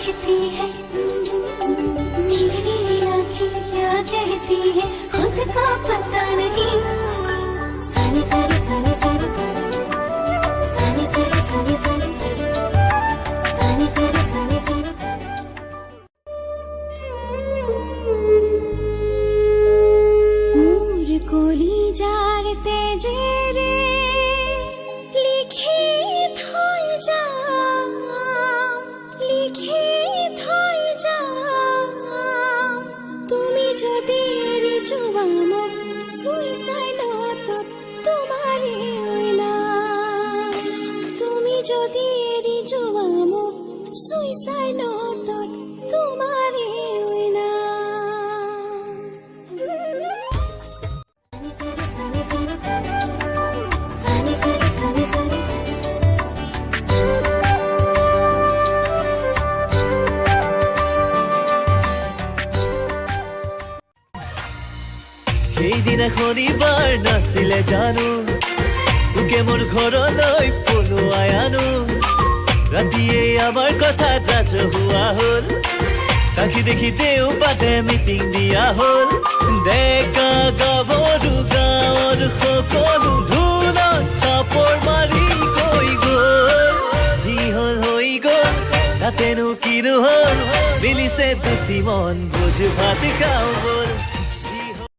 कहती है, नीली नीली आँखें क्या कहती है, खुद का पता नहीं। सानी सानी सानी सानी सानी सानी सानी सानी सानी सानी सानी सानी मोर कोली जागते जे रे लिखे थोय जा লিখে থই যাও তুমি যদি এড়ি যাও মোক সুইসাইডত তোমারে হইনা তুমি যদি এড়ি যাও মোক সুইসাইডত তোমারে হইনা সানি সানি সানি সানি সানি সানি সেইদিনা শনিবাৰ নাছিলে জানো তোকে মোৰ ঘৰলৈ পলুৱাই আনো ৰাতিয়ে আমাৰ কথা যাচ হোৱা হ'ল তাকি দেখি দেও পাতে মিটিং দিয়া হ'ল ডেকা গাভৰু গাঁৱৰ সকলো ঢোলত চাপৰ মাৰি গৈ গ'ল যি হ'ল হৈ গ'ল তাতেনো কিনো হ'ল মিলিছে দুটি মন বুজ ভাত খাওঁ ব'ল